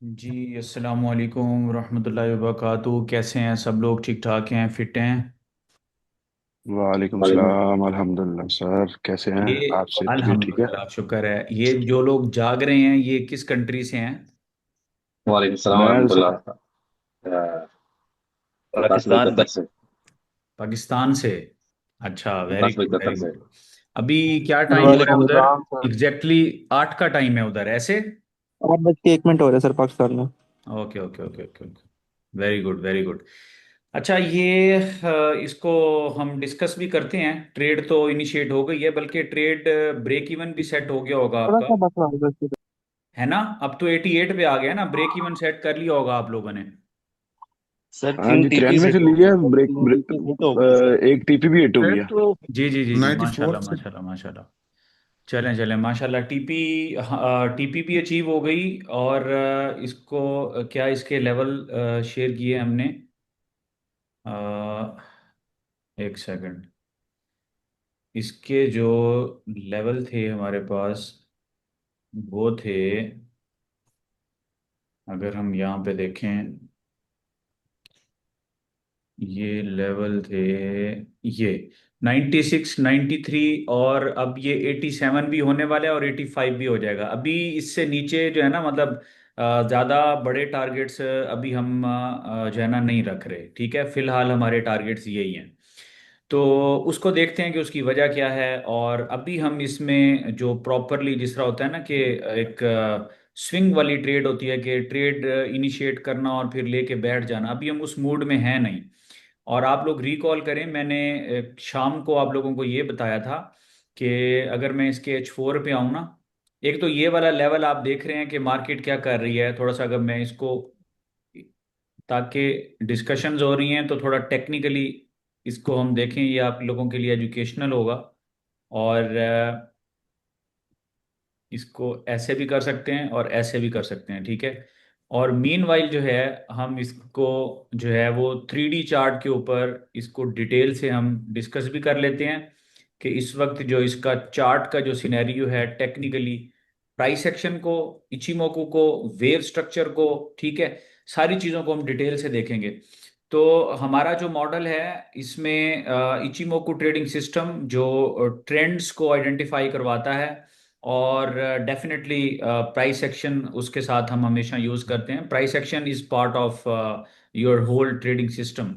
जी, अस्सलाम वालेकुम रहमतुल्लाहि वबरकातुहू। कैसे हैं सब लोग? ठीक ठाक हैं? फिट हैं? वालेकुम वालेकुम। सलाम। अल्हम्दुलिल्लाह सर, कैसे हैं ये आप? सेहत भी ठीक है? अल्हम्दुलिल्लाह शुक्र है। ये जो लोग जाग रहे हैं ये किस कंट्री से हैं? वालेकुम सलाम मैं सर, वरहमतुल्लाह। अब्बास भाई पाकिस्तान कतर से। से। पाकिस्तान से। अच्छा, वेरी अब्बास भाई गुड वेरी कतर से। गुड। अभी क्या टाइम हो रहा है वालेकुम उधर? सलाम सर। एग्जैक्टली 8 का टाइम है उधर ऐसे? 8 बज के 1 मिनट हो रहे सर पाकिस्तान में। Okay okay okay okay okay. Very good very good. अच्छा, ये इसको हम डिस्कस भी करते हैं। ट्रेड तो इनिशिएट हो गई है, बल्कि ट्रेड ब्रेक इवन भी सेट हो गया होगा थोड़ा आपका, सा बस रहा है। है ना? अब तो 88 पे आ गया ना, ब्रेक इवन सेट कर लिया होगा आप लोगों ने। सर हाँ तीन जी, टीपी 93 सेट से हो गई लिया सर, ब्रेक, तीन टीपी हिट हो गई सर। एक टीपी भी हिट हो सर गया। तो जी जी जी जी, 94 माशाल्लाह से। माशाल्लाह माशाल्लाह। चलें चलें माशाल्लाह। टीपी टीपी भी अचीव हो गई। और इसको क्या इसके लेवल शेयर किए हमने? अ, एक सेकंड। इसके जो लेवल थे हमारे पास वो थे, अगर हम यहाँ पे देखें, ये लेवल थे ये 96 93। और अब ये 87 भी होने वाला है और 85 भी हो जाएगा। अभी इससे नीचे जो है ना, मतलब ज़्यादा बड़े टारगेट्स अभी हम जो है ना नहीं रख रहे। ठीक है, फिलहाल हमारे टारगेट्स यही हैं। तो उसको देखते हैं कि उसकी वजह क्या है। और अभी हम इसमें जो प्रॉपरली जिस तरह होता है ना कि एक स्विंग वाली ट्रेड होती है कि ट्रेड इनिशिएट करना और फिर लेके बैठ जाना, अभी हम उस मूड में हैं नहीं। और आप लोग रिकॉल करें, मैंने शाम को आप लोगों को ये बताया था कि अगर मैं इसके H4 पे आऊँ ना, एक तो ये वाला लेवल आप देख रहे हैं कि मार्केट क्या कर रही है। थोड़ा सा अगर मैं इसको, ताकि डिस्कशंस हो रही हैं तो थोड़ा टेक्निकली इसको हम देखें, ये आप लोगों के लिए एजुकेशनल होगा। और इसको ऐसे भी कर सकते हैं और ऐसे भी कर सकते हैं, ठीक है। और मीन वाइल जो है, हम इसको जो है वो 3D चार्ट के ऊपर इसको डिटेल से हम डिस्कस भी कर लेते हैं कि इस वक्त जो इसका चार्ट का जो सिनेरियो है टेक्निकली, प्राइस एक्शन को, इचिमोकू को, वेव स्ट्रक्चर को, ठीक है, सारी चीज़ों को हम डिटेल से देखेंगे। तो हमारा जो मॉडल है इसमें इचिमोकू ट्रेडिंग सिस्टम जो ट्रेंड्स को आइडेंटिफाई करवाता है, और डेफिनेटली प्राइस एक्शन उसके साथ हम हमेशा यूज करते हैं। Price action is part of your whole trading system.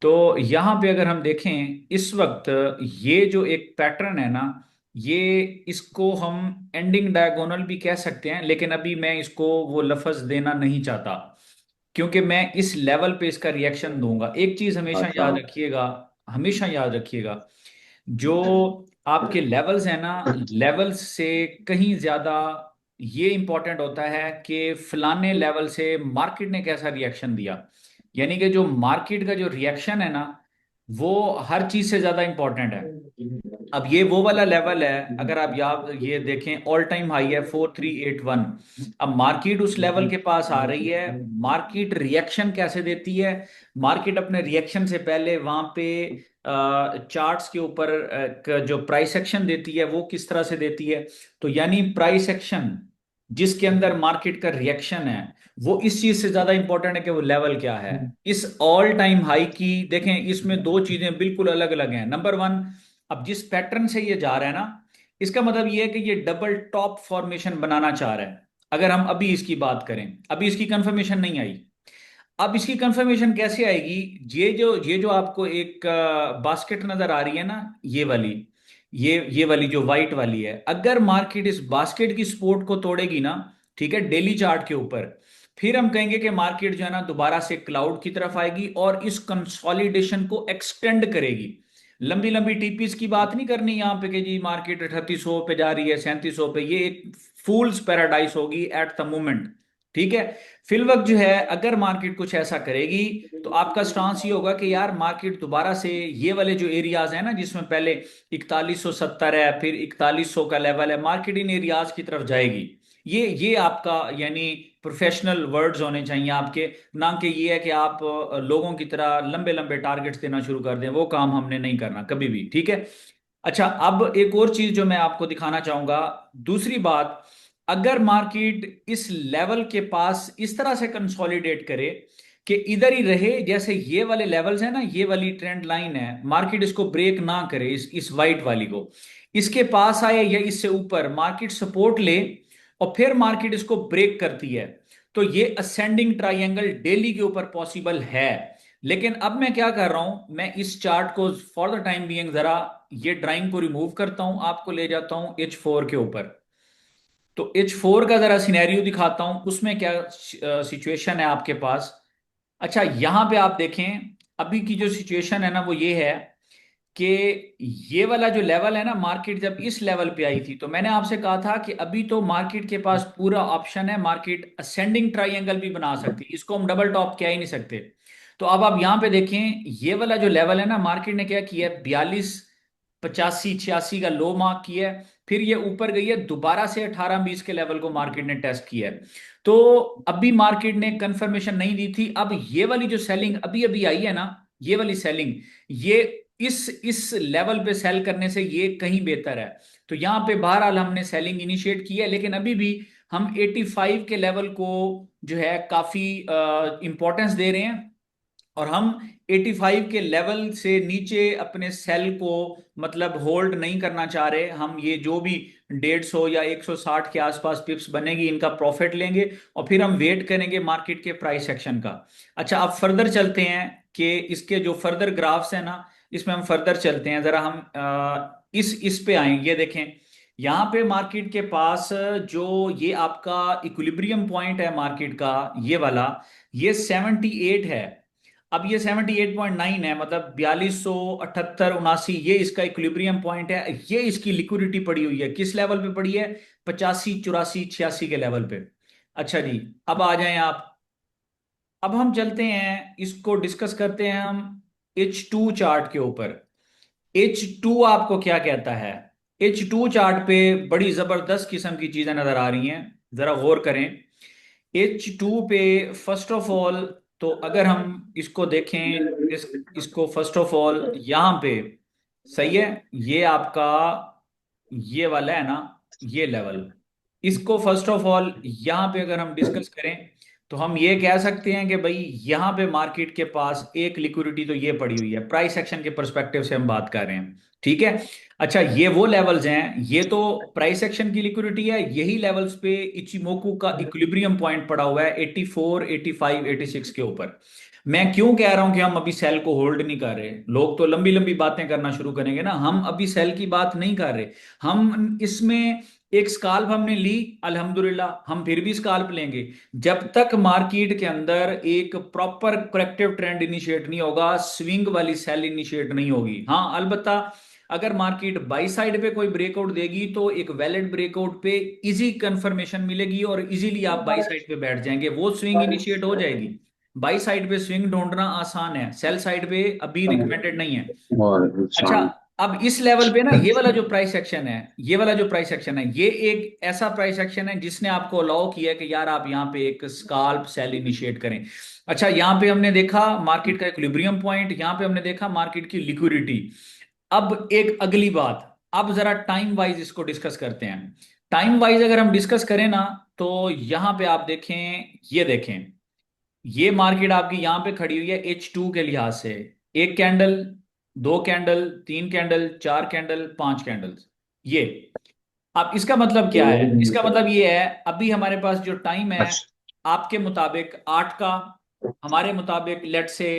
तो यहाँ पे अगर हम देखें इस वक्त, ये जो एक पैटर्न है ना, ये इसको हम एंडिंग डायगोनल भी कह सकते हैं, लेकिन अभी मैं इसको वो लफ्ज देना नहीं चाहता, क्योंकि मैं इस लेवल पे इसका रिएक्शन दूंगा। एक चीज हमेशा अच्छा। याद रखिएगा, हमेशा याद रखिएगा, जो आपके लेवल्स है ना, लेवल्स से कहीं ज्यादा ये इंपॉर्टेंट होता है कि फलाने लेवल से मार्केट ने कैसा रिएक्शन दिया। यानी कि जो मार्केट का जो रिएक्शन है ना, वो हर चीज से ज्यादा इंपॉर्टेंट है। अब ये वो वाला लेवल है, अगर आप यहाँ ये देखें, ऑल टाइम हाई है 4381। अब मार्केट उस लेवल के पास आ रही है, मार्केट रिएक्शन कैसे देती है? मार्केट अपने रिएक्शन से पहले वहां पे चार्ट्स के ऊपर जो प्राइस एक्शन देती है वो किस तरह से देती है। तो यानी प्राइस एक्शन जिसके अंदर मार्केट का रिएक्शन है, वो इस चीज से ज्यादा इंपॉर्टेंट है कि वो लेवल क्या है। इस ऑल टाइम हाई की देखें, इसमें दो चीजें बिल्कुल अलग अलग हैं। नंबर वन, अब जिस पैटर्न से ये जा रहा है ना, इसका मतलब ये है कि ये डबल टॉप फॉर्मेशन बनाना चाह रहा है। अगर हम अभी इसकी बात करें, अभी इसकी कंफर्मेशन नहीं आई। अब इसकी कंफर्मेशन कैसे आएगी? ये जो आपको एक बास्केट नजर आ रही है ना, ये वाली, ये वाली जो वाइट वाली है, अगर मार्केट इस बास्केट की सपोर्ट को तोड़ेगी ना, ठीक है, डेली चार्ट के ऊपर, फिर हम कहेंगे कि मार्केट जो है ना दोबारा से क्लाउड की तरफ आएगी और इस कंसोलिडेशन को एक्सटेंड करेगी। लंबी लंबी टीपीस की बात नहीं करनी यहाँ पे कि जी मार्केट 3800 पे जा रही है, 3700 पे, ये एक फूल्स पैराडाइस होगी एट द मोमेंट। ठीक है, फिल वक्त जो है अगर मार्केट कुछ ऐसा करेगी, तो आपका स्टांस ये होगा कि यार मार्केट दोबारा से ये वाले जो एरियाज है ना, जिसमें पहले 4170 है, फिर 4100 का लेवल है, मार्केट इन एरियाज की तरफ जाएगी। ये आपका यानी प्रोफेशनल वर्ड्स होने चाहिए आपके, ना कि ये है कि आप लोगों की तरह लंबे लंबे टारगेट्स देना शुरू कर दें। वो काम हमने नहीं करना कभी भी, ठीक है। अच्छा, अब एक और चीज जो मैं आपको दिखाना चाहूंगा, दूसरी बात, अगर मार्केट इस लेवल के पास इस तरह से कंसोलिडेट करे कि इधर ही रहे, जैसे ये वाले लेवल्स है ना, ये वाली ट्रेंड लाइन है, मार्केट इसको ब्रेक ना करे, इस वाइट वाली को, इसके पास आए या इससे ऊपर मार्केट सपोर्ट ले और फिर मार्केट इसको ब्रेक करती है, तो ये असेंडिंग ट्राइंगल डेली के ऊपर पॉसिबल है। लेकिन अब मैं क्या कर रहा हूं, मैं इस चार्ट को फॉर द टाइम बीइंग जरा ये ड्राइंग को रिमूव करता हूं, आपको ले जाता हूं H4 के ऊपर। तो H4 का जरा सिनेरियो दिखाता हूं, उसमें क्या सिचुएशन है आपके पास। अच्छा, यहां पे आप देखें अभी की जो सिचुएशन है ना वो ये है कि ये वाला जो लेवल है ना, मार्केट जब इस लेवल पे आई थी तो मैंने आपसे कहा था कि अभी तो मार्केट के पास पूरा ऑप्शन है, मार्केट असेंडिंग ट्राइंगल भी बना सकती है, इसको हम डबल टॉप कह ही नहीं सकते। तो अब आप यहां पे देखें, ये वाला जो लेवल है ना, मार्केट ने क्या किया है, 42 85 86 का लो मार्क किया है, फिर ये ऊपर गई है, दोबारा से 18 20 के लेवल को मार्केट ने टेस्ट किया है। तो अभी मार्केट ने कंफर्मेशन नहीं दी थी, अब ये वाली जो सेलिंग अभी अभी आई है ना, ये वाली सेलिंग, ये इस लेवल पे सेल करने से ये कहीं बेहतर है। तो यहां पे बहरहाल हमने सेलिंग इनिशिएट की है, लेकिन अभी भी हम 85 के लेवल को जो है काफी इंपॉर्टेंस दे रहे हैं, और हम 85 के लेवल से नीचे अपने सेल को मतलब होल्ड नहीं करना चाह रहे। हम ये जो भी 150 या 160 के आसपास पिप्स बनेगी इनका प्रॉफिट लेंगे, और फिर हम वेट करेंगे मार्केट के प्राइस एक्शन का। अच्छा, अब फर्दर चलते हैं कि इसके जो फर्दर ग्राफ्स है ना, इसमें हम फर्दर चलते हैं जरा, हम इस पे आएंगे। ये देखें, यहाँ पे मार्केट के पास जो ये आपका इक्विलिब्रियम पॉइंट है मार्केट का, ये वाला, ये 78 है। अब ये 78.9 है, मतलब 4278 79, ये इसका इक्विलिब्रियम पॉइंट है। ये इसकी लिक्विडिटी पड़ी हुई है, किस लेवल पे पड़ी है, 85 84 86 के लेवल पे। अच्छा जी, अब आ जाएं आप, अब हम चलते हैं इसको डिस्कस करते हैं हम H2 चार्ट के ऊपर। H2 आपको क्या कहता है, H2 चार्ट पे बड़ी जबरदस्त किस्म की चीजें नजर आ रही हैं, जरा गौर करें। H2 पे फर्स्ट ऑफ ऑल, तो अगर हम इसको देखें, इसको फर्स्ट ऑफ ऑल यहां पे, सही है, ये आपका ये वाला है ना, ये लेवल, इसको फर्स्ट ऑफ ऑल यहां पे अगर हम डिस्कस करें तो हम ये कह सकते हैं कि भाई यहां पे मार्केट के पास एक लिक्विडिटी तो ये पड़ी हुई है, प्राइस एक्शन के परस्पेक्टिव से हम बात कर रहे हैं, ठीक है। अच्छा, ये वो लेवल्स हैं, ये तो प्राइस एक्शन की लिक्विडिटी है, यही लेवल्स पे इचिमोकू का इक्विलिब्रियम पॉइंट पड़ा हुआ है 84 85 86 के ऊपर। मैं क्यों कह रहा हूं कि हम अभी सेल को होल्ड नहीं कर रहे, लोग तो लंबी लंबी बातें करना शुरू करेंगे ना, हम अभी सेल की बात नहीं कर रहे। हम इसमें एक स्काल्प हमने ली, अल्हम्दुलिल्लाह, हम फिर भी स्काल्प लेंगे जब तक मार्केट के अंदर एक प्रॉपर करेक्टिव ट्रेंड इनिशिएट नहीं होगा, स्विंग वाली सेल इनिशिएट नहीं होगी। हाँ, अलबत्ता अगर मार्केट बाई साइड पे कोई ब्रेकआउट देगी तो एक वैलिड ब्रेकआउट पे इजी कंफर्मेशन मिलेगी और इजीली आप बाई साइड पे बैठ जाएंगे, वो स्विंग इनिशिएट हो जाएगी। बाई साइड पे स्विंग ढूंढना आसान है, सेल साइड पे अभी रिकमेंडेड नहीं है। और अच्छा, शाम। अब इस लेवल पे ना ये वाला जो प्राइस एक्शन है, ये वाला जो प्राइस एक्शन है, ये एक ऐसा प्राइस एक्शन है जिसने आपको अलाउ किया है कि यार आप यहाँ पे एक स्काल्प सेल इनिशिएट करें। अच्छा, यहाँ पे हमने देखा मार्केट का इक्विलिब्रियम पॉइंट, यहाँ पे हमने देखा मार्केट की लिक्विडिटी। अब एक अगली बात, अब जरा टाइम वाइज इसको डिस्कस करते हैं। टाइम वाइज अगर हम डिस्कस करें ना, तो यहां पे आप देखें, ये देखें, ये मार्केट आपकी यहां पे खड़ी हुई है H2 के लिहाज से, एक कैंडल, दो कैंडल, तीन कैंडल, चार कैंडल, पांच कैंडल्स, ये। अब इसका मतलब क्या है, इसका मतलब ये है अभी हमारे पास जो टाइम है, अच्छा। आपके मुताबिक 8 का, हमारे मुताबिक लेट से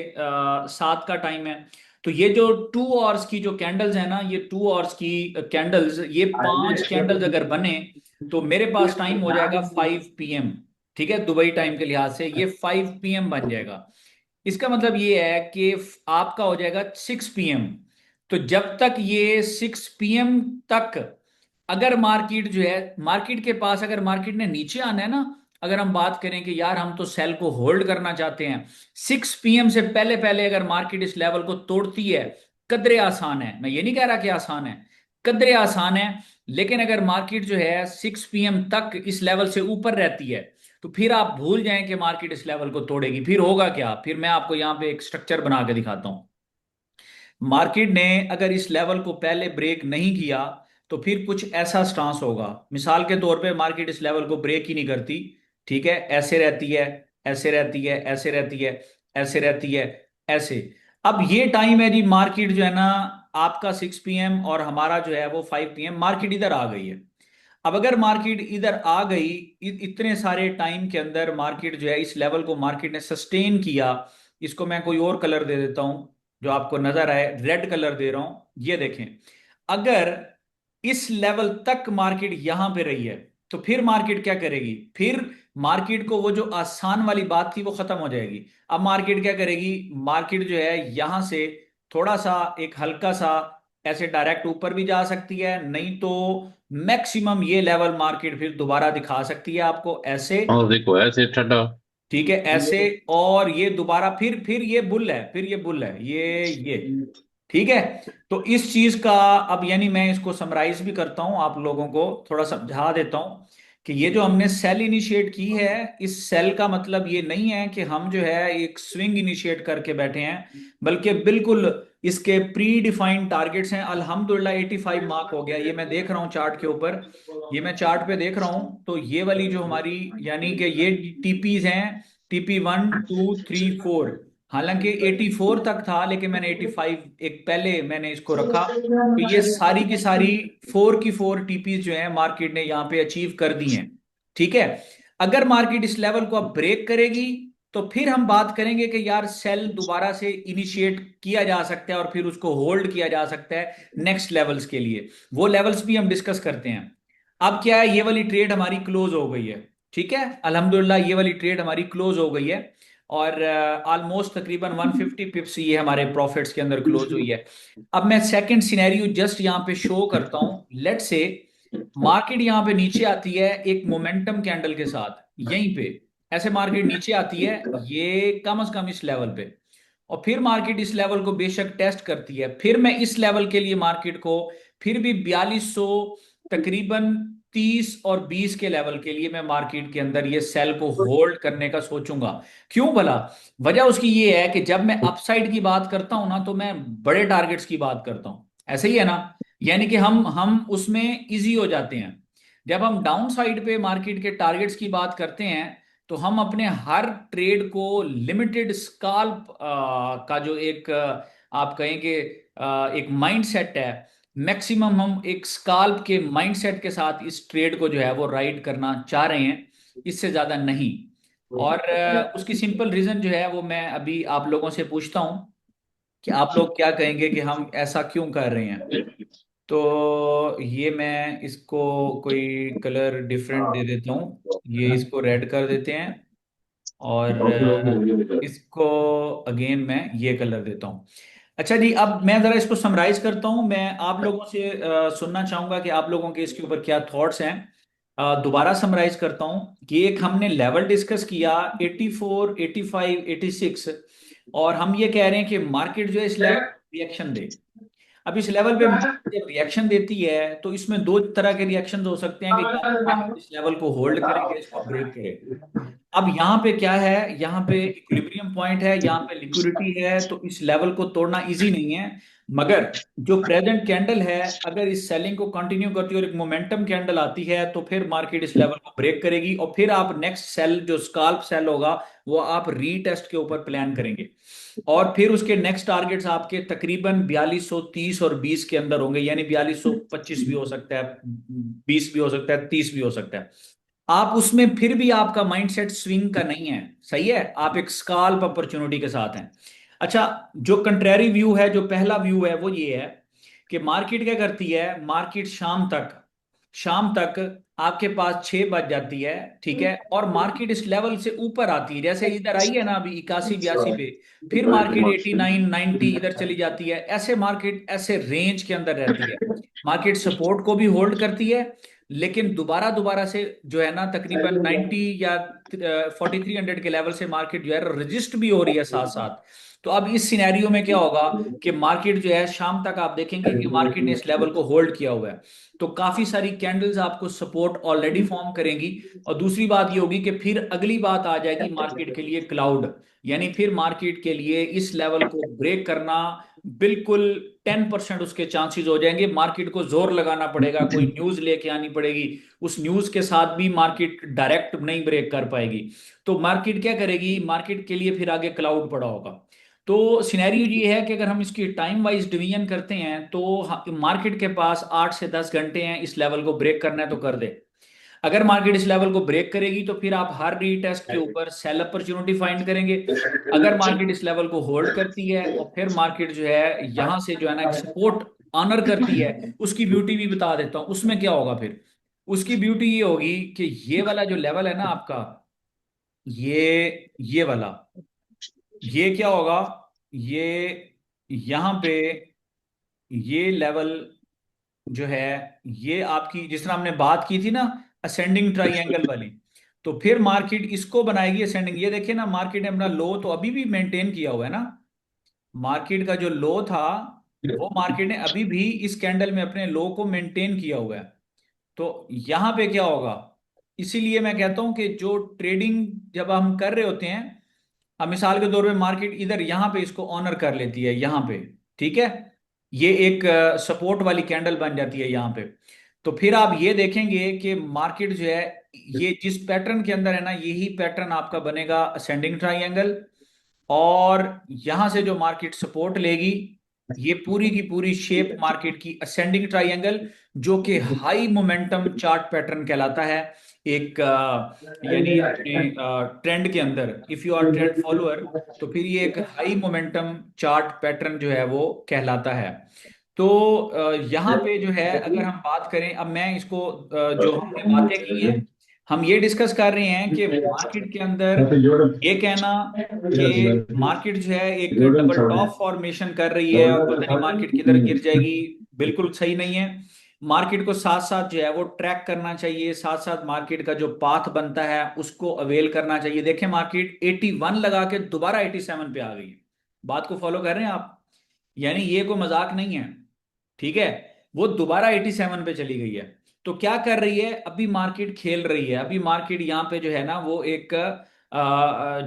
7 का टाइम है। तो ये जो 2 आवर्स की जो कैंडल्स है ना, ये 2 आवर्स की कैंडल्स, ये पांच कैंडल्स अगर बने तो मेरे पास टाइम हो जाएगा 5 PM। ठीक है, दुबई टाइम के लिहाज से ये 5 PM बन जाएगा। इसका मतलब ये है कि आपका हो जाएगा 6 PM। तो जब तक ये 6 PM तक, अगर मार्केट जो है, मार्केट के पास अगर मार्केट ने नीचे आना है ना, अगर हम बात करें कि यार हम तो सेल को होल्ड करना चाहते हैं, 6 PM से पहले पहले अगर मार्केट इस लेवल को तोड़ती है, कदरे आसान है, मैं ये नहीं कह रहा कि आसान है, कदरे आसान है, लेकिन अगर मार्केट जो है 6 PM तक इस लेवल से ऊपर रहती है, तो फिर आप भूल जाएं कि मार्केट इस लेवल को तोड़ेगी, फिर होगा क्या, फिर मैं आपको यहां पे एक स्ट्रक्चर बना के दिखाता हूं। मार्केट ने अगर इस लेवल को पहले ब्रेक नहीं किया, तो फिर कुछ ऐसा स्टांस होगा। मिसाल के तौर पे मार्केट इस लेवल को ब्रेक ही नहीं करती, ठीक है, ऐसे रहती है, ऐसे रहती है, ऐसे रहती है, ऐसे रहती है, ऐसे। अब ये टाइम है जी, मार्केट जो है ना, आपका 6 PM और हमारा जो है वो 5 PM, मार्केट इधर आ गई है। अब अगर मार्केट इधर आ गई, इतने सारे टाइम के अंदर मार्केट जो है इस लेवल को मार्केट ने सस्टेन किया। इसको मैं कोई और कलर दे देता हूं जो आपको नजर आए, रेड कलर दे रहा हूं, ये देखें। अगर इस लेवल तक मार्केट यहां पे रही है तो फिर मार्केट क्या करेगी? फिर मार्केट को वो जो आसान वाली बात थी वो खत्म हो जाएगी। अब मार्केट क्या करेगी? मार्केट जो है यहां से थोड़ा सा एक हल्का सा ऐसे डायरेक्ट ऊपर भी जा सकती है, नहीं तो मैक्सिमम ये लेवल मार्केट फिर दोबारा दिखा सकती है आपको ऐसे, और देखो ऐसे ठंडा। ठीक है, ऐसे। और ये दोबारा फिर ये बुल है, फिर ये बुल है, ये ठीक है। तो इस चीज का अब यानी मैं इसको समराइज भी करता हूं, आप लोगों को थोड़ा समझा देता हूं कि ये जो हमने सेल इनिशिएट की है, इस सेल का मतलब ये नहीं है कि हम जो है एक स्विंग इनिशिएट करके बैठे हैं, बल्कि बिल्कुल इसके प्री डिफाइंड टारगेट्स हैं। अल्हम्दुलिल्लाह 85 मार्क हो गया, ये मैं देख रहा हूँ चार्ट के ऊपर, ये मैं चार्ट पे देख रहा हूँ। तो ये वाली जो हमारी यानी कि ये टीपीज हैं, TP 1 2 3 4, हालांकि 84 तक था लेकिन मैंने 85 एक पहले मैंने इसको रखा। तो ये सारी की सारी 4 की 4 टीपीज जो है मार्केट ने यहाँ पे अचीव कर दी हैं, ठीक है। अगर मार्केट इस लेवल को अब ब्रेक करेगी तो फिर हम बात करेंगे कि यार सेल दोबारा से इनिशिएट किया जा सकता है और फिर उसको होल्ड किया जा सकता है नेक्स्ट लेवल्स के लिए। वो लेवल्स भी हम डिस्कस करते हैं। अब क्या है, ये वाली ट्रेड हमारी क्लोज हो गई है, ठीक है, अल्हम्दुलिल्लाह ये वाली ट्रेड हमारी क्लोज हो गई है। और ऑलमोस्ट तकरीबन 150 पिप्स ये हमारे प्रॉफिट्स के अंदर क्लोज हुई है। अब मैं सेकंड सिनेरियो जस्ट यहाँ पे शो करता हूँ। लेट से मार्केट यहाँ पे नीचे आती है एक मोमेंटम कैंडल के साथ, यहीं पे ऐसे मार्केट नीचे आती है, ये कम से कम इस लेवल पे, और फिर मार्केट इस लेवल को बेशक टेस्ट करती है। फिर मैं इस लेवल के लिए मार्केट को फिर भी 4200 तकरीबन 30 और 20 के लेवल के लिए मैं मार्केट के अंदर ये सेल को होल्ड करने का सोचूंगा। क्यों भला? वजह उसकी ये है कि जब मैं अपसाइड की बात करता हूं ना तो मैं बड़े टारगेट्स की बात करता हूं, ऐसे ही है ना, यानी कि हम उसमें इजी हो जाते हैं। जब हम डाउन साइड पे मार्केट के टारगेट्स की बात करते हैं तो हम अपने हर ट्रेड को लिमिटेड स्काल्प का जो एक आप कहेंगे एक माइंड सेट है, मैक्सिमम हम एक स्काल्प के माइंडसेट के साथ इस ट्रेड को जो है वो राइड करना चाह रहे हैं, इससे ज्यादा नहीं। और उसकी सिंपल रीजन जो है वो मैं अभी आप लोगों से पूछता हूं कि आप लोग क्या कहेंगे कि हम ऐसा क्यों कर रहे हैं। तो ये मैं इसको कोई कलर डिफरेंट दे देता हूँ, ये इसको रेड कर देते हैं, और इसको अगेन मैं ये कलर देता हूँ। अच्छा जी, अब मैं जरा इसको समराइज करता हूँ। मैं आप लोगों से सुनना चाहूंगा कि आप लोगों के इसके ऊपर क्या थॉट्स हैं। दोबारा समराइज करता हूँ कि एक हमने लेवल डिस्कस किया 84, 85, 86, और हम ये कह रहे हैं कि मार्केट जो है इस लेवल रिएक्शन दे। अब इस लेवल पे जब रिएक्शन देती है तो इसमें दो तरह के रिएक्शन हो सकते हैं कि या तो मार्केट इस लेवल को होल्ड करे या इसको ब्रेक करे। अब यहाँ पे क्या है, यहाँ पे इक्विलिब्रियम पॉइंट है, यहाँ पे लिक्विडिटी है, तो इस लेवल को तोड़ना इजी नहीं है। मगर जो प्रेजेंट कैंडल है, अगर इस सेलिंग को कंटिन्यू करती है और एक मोमेंटम कैंडल आती है तो फिर मार्केट इस लेवल को ब्रेक करेगी और फिर आप नेक्स्ट सेल जो स्काल्प सेल होगा वो आप रीटेस्ट के ऊपर प्लान करेंगे। और फिर उसके नेक्स्ट टारगेट्स आपके तकरीबन 4230 और 20 के अंदर होंगे, यानी 4225 भी हो सकता है, 20 भी हो सकता है, 30 भी हो सकता है। आप उसमें फिर भी आपका माइंडसेट स्विंग का नहीं है, सही है, आप एक स्काल्प अपॉर्चुनिटी के साथ हैं। अच्छा, जो कंट्रेरी व्यू है, जो पहला व्यू है वो ये है कि मार्केट क्या करती है, मार्केट शाम तक आपके पास 6 बज जाती है, ठीक है, और मार्केट इस लेवल से ऊपर आती है, जैसे इधर आई है ना अभी 81 82 पे, फिर मार्केट 89 90 इधर चली जाती है, ऐसे मार्केट ऐसे रेंज के अंदर रहती है। मार्केट सपोर्ट को भी होल्ड करती है, लेकिन दोबारा दोबारा से जो है ना तकरीबन 90 या 4300 के लेवल से मार्केट जो है रजिस्ट भी हो रही है साथ साथ। तो अब इस सिनेरियो में क्या होगा कि मार्केट जो है शाम तक आप देखेंगे कि मार्केट ने इस लेवल को होल्ड किया हुआ है, तो काफी सारी कैंडल्स आपको सपोर्ट ऑलरेडी फॉर्म करेंगी। और दूसरी बात ये होगी कि फिर अगली बात आ जाएगी मार्केट के लिए क्लाउड, यानी फिर मार्केट के लिए इस लेवल को ब्रेक करना बिल्कुल 10% उसके चांसेस हो जाएंगे। मार्केट को जोर लगाना पड़ेगा, कोई न्यूज लेके आनी पड़ेगी, उस न्यूज के साथ भी मार्केट डायरेक्ट नहीं ब्रेक कर पाएगी। तो मार्केट क्या करेगी, मार्केट के लिए फिर आगे क्लाउड पड़ा होगा। तो सिनेरियो ये है कि अगर हम इसकी टाइम वाइज डिवीजन करते हैं तो मार्केट के पास 8 से 10 घंटे हैं इस लेवल को ब्रेक करना है तो कर दे। अगर मार्केट इस लेवल को ब्रेक करेगी तो फिर आप हर रीटेस्ट के ऊपर सेल अपॉर्चुनिटी फाइंड करेंगे। अगर मार्केट इस लेवल को होल्ड करती है और फिर मार्केट जो है यहां से जो है ना एक सपोर्ट ऑनर करती है, उसकी ब्यूटी भी बता देता हूं उसमें क्या होगा फिर। उसकी ब्यूटी ये होगी कि ये वाला जो लेवल है ना आपका, ये वाला, ये क्या होगा, ये यहां पे ये लेवल जो है, ये आपकी जिस तरह हमने बात की थी ना असेंडिंग ट्राइंगल वाली, तो फिर मार्केट इसको बनाएगी असेंडिंग। ये देखिए ना, मार्केट ने अपना लो तो अभी भी मेंटेन किया हुआ है ना। मार्केट का जो लो था वो मार्केट ने अभी भी इस कैंडल में अपने लो को मेंटेन किया हुआ है। तो यहां पे क्या होगा, इसीलिए मैं कहता हूं कि जो ट्रेडिंग जब हम कर रहे होते हैं, अब मिसाल के तौर पे मार्केट इधर यहां पे इसको ऑनर कर लेती है यहां पे, ठीक है, ये एक सपोर्ट वाली कैंडल बन जाती है यहां पे। तो फिर आप ये देखेंगे कि मार्केट जो है ये जिस पैटर्न के अंदर है ना, यही पैटर्न आपका बनेगा असेंडिंग ट्राइंगल। और यहां से जो मार्केट सपोर्ट लेगी, ये पूरी की पूरी शेप मार्केट की असेंडिंग ट्राइंगल, जो कि हाई मोमेंटम चार्ट पैटर्न कहलाता है। एक यानी अपने ट्रेंड के अंदर if you are trend follower, तो फिर ये एक हाई मोमेंटम चार्ट पैटर्न जो है वो कहलाता है। तो यहाँ पे जो है अगर हम बात करें, अब मैं इसको जो हमने बातें की हैं, हम ये डिस्कस कर रहे हैं कि मार्केट के अंदर ये कहना कि मार्केट जो है एक डबल टॉप फॉर्मेशन कर रही है और पता नहीं मार्केट किधर गिर जाएगी, बिल्कुल सही नहीं है। मार्केट को साथ साथ जो है वो ट्रैक करना चाहिए, साथ साथ मार्केट का जो पाथ बनता है उसको अवेल करना चाहिए। देखें मार्केट 81 लगा के दोबारा 87 पे आ गई है। बात को फॉलो कर रहे हैं आप, यानी ये कोई मजाक नहीं है, ठीक है। वो दोबारा 87 पे चली गई है। तो क्या कर रही है, अभी मार्केट खेल रही है, अभी मार्केट यहाँ पे जो है ना वो एक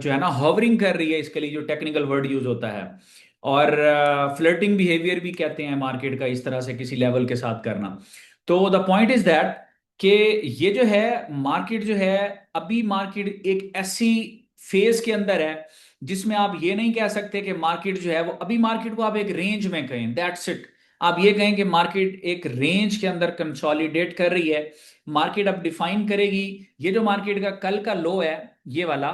जो है ना हॉवरिंग कर रही है, इसके लिए जो टेक्निकल वर्ड यूज होता है। और फ्लर्टिंग बिहेवियर भी कहते हैं मार्केट का, इस तरह से किसी लेवल के साथ करना। तो द पॉइंट इज दैट कि ये जो है मार्केट जो है, अभी मार्केट एक ऐसी फेज के अंदर है जिसमें आप ये नहीं कह सकते कि मार्केट जो है वो, अभी मार्केट को आप एक रेंज में कहें, दैट्स इट। आप ये कहें कि मार्केट एक रेंज के अंदर कंसोलिडेट कर रही है। मार्केट अब डिफाइन करेगी, ये जो मार्केट का कल का लो है ये वाला,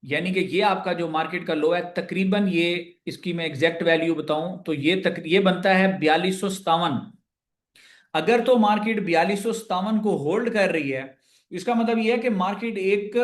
यानी कि ये आपका जो मार्केट का लो है तकरीबन ये, इसकी मैं एग्जैक्ट वैल्यू बताऊं तो ये बनता है 4257। अगर तो मार्केट 4257 को होल्ड कर रही है, इसका मतलब यह है कि मार्केट एक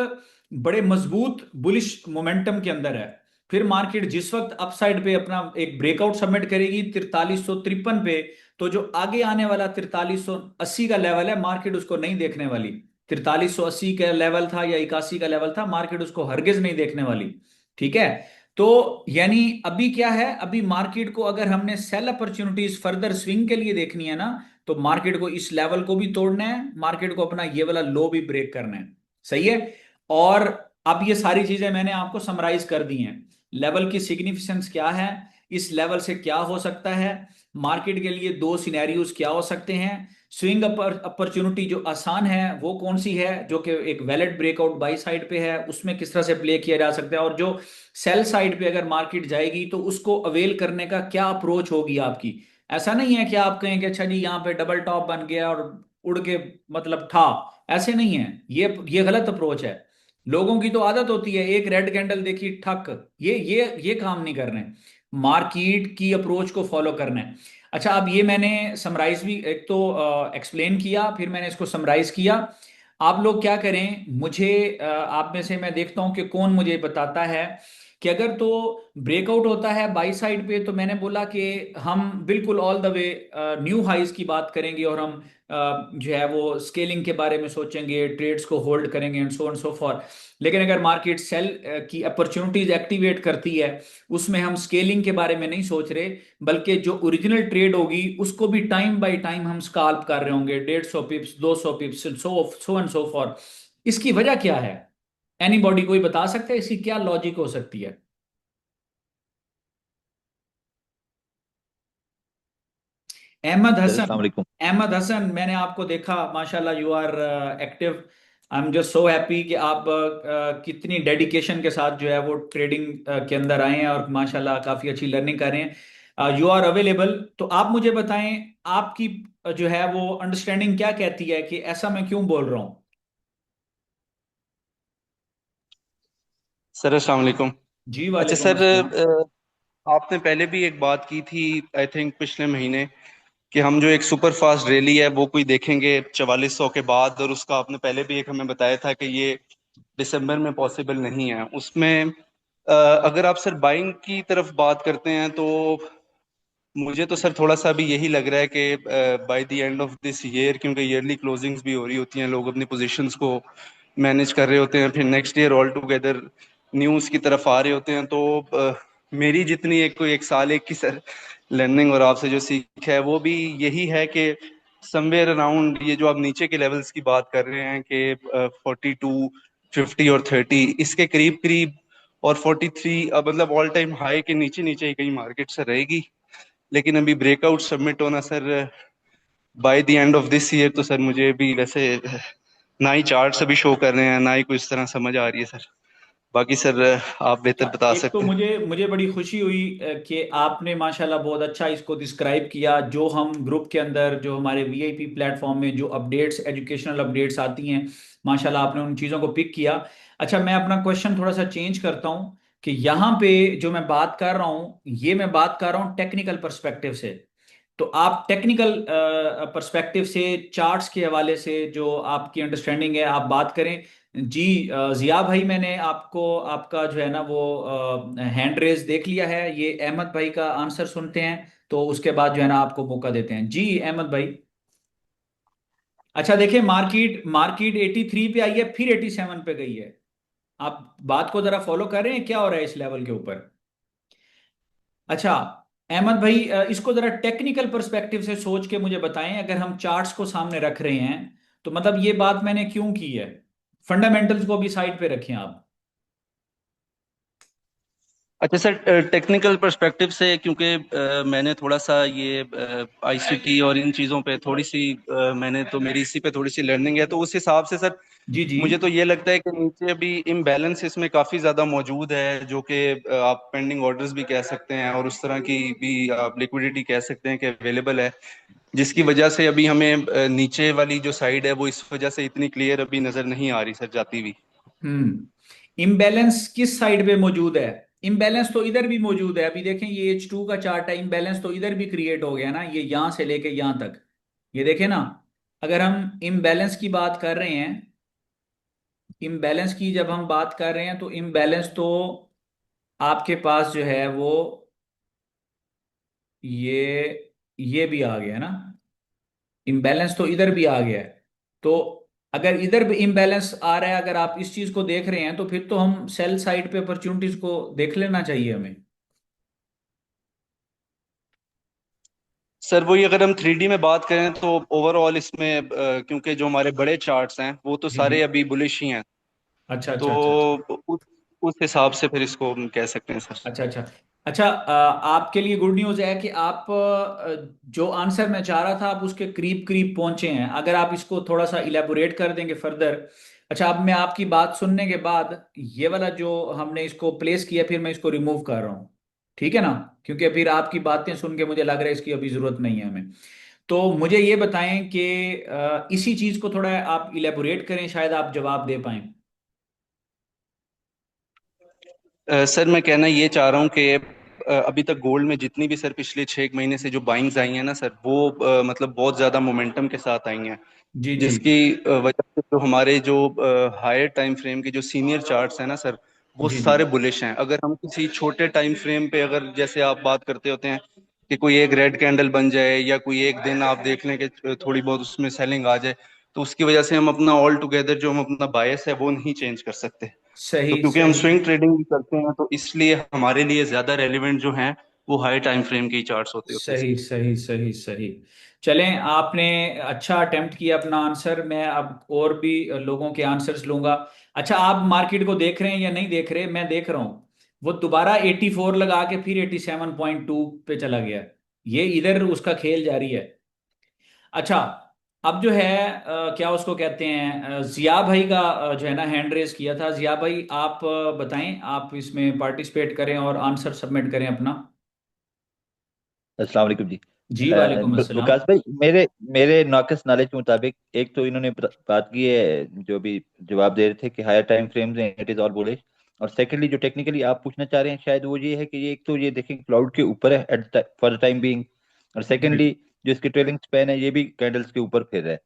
बड़े मजबूत बुलिश मोमेंटम के अंदर है। फिर मार्केट जिस वक्त अपसाइड पे अपना एक ब्रेकआउट सबमिट करेगी 4353 पे, तो जो आगे आने वाला 4380 का लेवल है मार्केट उसको नहीं देखने वाली। 4380 का लेवल था या 81 का लेवल था, मार्केट उसको हरगिज नहीं देखने वाली, ठीक है। तो यानी अभी क्या है, अभी मार्केट को अगर हमने सेल अपॉर्चुनिटीज फर्दर स्विंग के लिए देखनी है ना, तो मार्केट को इस लेवल को भी तोड़ना है, मार्केट को अपना ये वाला लो भी ब्रेक करना है, सही है। और अब ये सारी चीजें मैंने आपको समराइज कर दी हैं। लेवल की सिग्निफिकेंस क्या है, इस लेवल से क्या हो सकता है, मार्केट के लिए दो सिनेरियोज क्या हो सकते हैं, स्विंग अपॉर्चुनिटी जो आसान है वो कौन सी है, जो कि एक वैलिड ब्रेकआउट बाई साइड पे है, उसमें किस तरह से प्ले किया जा सकता है, और जो सेल साइड पे अगर मार्केट जाएगी तो उसको अवेल करने का क्या अप्रोच होगी आपकी। ऐसा नहीं है कि आप कहें कि अच्छा जी यहाँ पे डबल टॉप बन गया और उड़ के मतलब था, ऐसे नहीं है, ये गलत अप्रोच है। लोगों की तो आदत होती है एक रेड कैंडल देखी ठक, ये काम नहीं कर रहे हैं, मार्केट की अप्रोच को फॉलो करना है। अच्छा, अब ये मैंने समराइज भी एक तो एक्सप्लेन किया, फिर मैंने इसको समराइज किया। आप लोग क्या करें, मुझे आप में से मैं देखता हूं कि कौन मुझे बताता है कि अगर तो ब्रेकआउट होता है बाई साइड पे, तो मैंने बोला कि हम बिल्कुल all the way new highs की बात करेंगे और हम जो है वो स्केलिंग के बारे में सोचेंगे, ट्रेड्स को होल्ड करेंगे and so on so for. लेकिन अगर मार्केट सेल की अपॉर्चुनिटीज एक्टिवेट करती है, उसमें हम स्केलिंग के बारे में नहीं सोच रहे, बल्कि जो ओरिजिनल ट्रेड होगी उसको भी टाइम बाय टाइम हम स्काल्प कर रहे होंगे, 150 पिप्स 200 पिप्स सो एंड सो फॉर। इसकी वजह क्या है, एनीबॉडी कोई बता सकता है इसकी क्या लॉजिक हो सकती है। अहमद सर हसन। अस्सलाम वालेकुम। अहमद हसन, मैंने आपको देखा, माशाल्लाह you are active. I am just so happy कि आप कितनी डेडिकेशन के साथ जो है वो ट्रेडिंग के अंदर आए हैं और माशाल्लाह काफ़ी अच्छी लर्निंग कर रहे हैं। यू आर अवेलेबल, तो आप मुझे बताएं, आपकी जो है वो अंडरस्टैंडिंग क्या कहती है कि ऐसा मैं क्यों बोल रहा हूँ। सर अस्सलाम वालेकुम। जी अच्छा वालेकुम सर, अस्सलाम। आपने पहले भी एक बात की थी, आई थिंक पिछले महीने, कि हम जो एक सुपर फास्ट रैली है वो कोई देखेंगे 4400 के बाद, और उसका आपने पहले भी एक हमें बताया था कि ये दिसंबर में पॉसिबल नहीं है। उसमें अगर आप सर बाइंग की तरफ बात करते हैं तो मुझे तो सर थोड़ा सा भी यही लग रहा है कि by the end of this year, क्योंकि ईयरली क्लोजिंग्स भी हो रही होती हैं, लोग अपनी पोजीशंस को मैनेज कर रहे होते हैं, फिर next year all together news की तरफ आ रहे होते हैं, तो मेरी जितनी एक कोई एक साल एक की सर लर्निंग और आपसे जो सीख है वो भी यही है कि समवेयर अराउंड ये जो आप नीचे के लेवल्स की बात कर रहे हैं कि 42, 50 और 30, इसके करीब करीब, और 43 मतलब ऑल टाइम हाई के नीचे नीचे ही कहीं मार्केट से रहेगी। लेकिन अभी ब्रेकआउट सबमिट होना sir by the end of this year, तो सर मुझे भी वैसे ना ही चार्ट्स अभी शो कर रहे हैं, ना ही कोई इस तरह समझ आ रही है सर। बाकी सर आप बेहतर अच्छा, बता एक तो सकते हैं। मुझे मुझे बड़ी खुशी हुई कि आपने माशाल्लाह बहुत अच्छा इसको डिस्क्राइब किया। जो हम ग्रुप के अंदर, जो हमारे वीआईपी प्लेटफॉर्म में जो अपडेट्स, एजुकेशनल अपडेट्स आती हैं, माशाल्लाह आपने उन चीज़ों को पिक किया। अच्छा, मैं अपना क्वेश्चन थोड़ा सा चेंज करता हूँ कि यहाँ पे जो मैं बात कर रहा हूँ, ये मैं बात कर रहा हूँ टेक्निकल पर्सपेक्टिव से। तो आप टेक्निकल पर्सपेक्टिव से, चार्ट्स के हवाले से जो आपकी अंडरस्टैंडिंग है, आप बात करें। जी जिया भाई, मैंने आपको, आपका जो है ना वो हैंड रेज देख लिया है। ये अहमद भाई का आंसर सुनते हैं, तो उसके बाद जो है ना आपको मौका देते हैं। जी अहमद भाई। अच्छा देखिए, मार्केट मार्केट 83 पे आई है, फिर 87 पे गई है। आप बात को जरा फॉलो कर रहे हैं, क्या हो रहा है इस लेवल के ऊपर। अच्छा अहमद भाई, इसको जरा टेक्निकल पर्सपेक्टिव से सोच के मुझे बताएं। अगर हम चार्ट्स को सामने रख रहे हैं, तो मतलब ये बात मैंने क्यों की है। फंडामेंटल्स को भी साइड पे रखें आप। अच्छा सर, टेक्निकल पर्सपेक्टिव से, क्योंकि मैंने थोड़ा सा ये आईसीटी और इन चीज़ों पे थोड़ी सी मैंने तो मेरी इसी पे थोड़ी सी लर्निंग है, तो उस हिसाब से सर जी जी। मुझे तो ये लगता है कि नीचे अभी इम्बैलेंस इसमें काफ़ी ज़्यादा मौजूद है, जो कि आप पेंडिंग ऑर्डर्स भी कह सकते हैं और उस तरह की भी आप लिक्विडिटी कह सकते हैं कि अवेलेबल है, जिसकी वजह से अभी हमें नीचे वाली जो साइड है वो इस वजह से इतनी क्लियर अभी नज़र नहीं आ रही सर जाती हुई। इम्बैलेंस किस साइड पे मौजूद है। इम्बैलेंस तो इधर भी मौजूद है। अभी देखें, ये H2 का चार्ट है, इम्बैलेंस तो इधर भी क्रिएट हो गया ना, ये यहां से लेके यहां तक। ये देखें ना, अगर हम इम्बैलेंस की बात कर रहे हैं, इम्बैलेंस की जब हम बात कर रहे हैं, तो इम्बैलेंस तो आपके पास जो है वो ये भी आ गया ना। इम्बैलेंस तो इधर भी आ गया है। तो अगर इधर भी इम्बैलेंस आ रहा है, अगर आप इस चीज को देख रहे हैं, तो फिर तो हम सेल साइड पे अपॉर्चुनिटीज को देख लेना चाहिए हमें। सर वही, अगर हम 3D में बात करें तो ओवरऑल इसमें क्योंकि जो हमारे बड़े चार्ट्स हैं वो तो जी जी। सारे अभी बुलिश ही हैं, अच्छा तो अच्छा अच्छा अच्छा। उस उस हिसाब से फिर इसको हम कह सकते हैं सर। अच्छा अच्छा। अच्छा, आपके लिए गुड न्यूज़ है कि आप जो आंसर मैं चाह रहा था, आप उसके करीब करीब पहुंचे हैं। अगर आप इसको थोड़ा सा इलेबोरेट कर देंगे फर्दर। अच्छा, अब मैं आपकी बात सुनने के बाद ये वाला जो हमने इसको प्लेस किया, फिर मैं इसको रिमूव कर रहा हूँ। ठीक है ना, क्योंकि फिर आपकी बातें सुन के मुझे लग रहा है इसकी अभी ज़रूरत नहीं है हमें। तो मुझे ये बताएं कि इसी चीज़ को थोड़ा आप इलेबोरेट करें, शायद आप जवाब दे पाएं। सर मैं कहना ये चाह रहा हूँ कि अभी तक गोल्ड में जितनी भी सर पिछले 6 महीने से जो बाइंग्स आई हैं ना सर, वो मतलब बहुत ज़्यादा मोमेंटम के साथ आई हैं, जी जी। जिसकी वजह से जो हमारे जो हायर टाइम फ्रेम के जो सीनियर चार्ट्स हैं ना सर, वो जी जी। सारे बुलिश हैं। अगर हम किसी छोटे टाइम फ्रेम पे, अगर जैसे आप बात करते होते हैं कि कोई एक रेड कैंडल बन जाए या कोई एक दिन आप देख लें कि थोड़ी बहुत उसमें सेलिंग आ जाए, तो उसकी वजह से हम अपना ऑल टुगेदर जो हम अपना बायस है वो नहीं चेंज कर सकते। तो सही क्योंकि हम सही स्विंग ट्रेडिंग भी करते हैं, तो इसलिए हमारे लिए ज्यादा रेलिवेंट जो हैं वो हाई टाइम फ्रेम के चार्ट्स होते हैं सही सर। सही सही सही। चलें, आपने अच्छा अटेम्प्ट किया अपना आंसर। मैं अब और भी लोगों के आंसर्स लूंगा। अच्छा, आप मार्केट को देख रहे हैं या नहीं देख रहे। मैं देख रहा हूँ, वो दोबारा 84 लगा के फिर 87.2 पे चला गया। ये इधर उसका खेल जारी है। अच्छा, अब जो है क्या उसको कहते हैं, जिया भाई का जो है ना हैंड रेस किया था। जिया भाई आप बताएं, आप इसमें पार्टिसिपेट करें और आंसर सबमिट करें अपना। अस्सलाम वालेकुम जी। जी वालेकुम अस्सलाम। विकास भाई, मेरे मेरे नाकिस नॉलेज के मुताबिक एक तो इन्होंने बात की है जो भी जवाब दे रहे थे कि हायर टाइम फ्रेम्स हैं, इट इज ऑल बुलिश। और सेकंडली जो टेक्निकली आप पूछना चाह रहे हैं शायद वो ये है कि ये एक तो ये देखें क्लाउड के ऊपर है at for the time being. और जी सेकंडली जो इसकी ट्रेलिंग स्पैन है ये भी कैंडल्स के ऊपर फिर रहा है।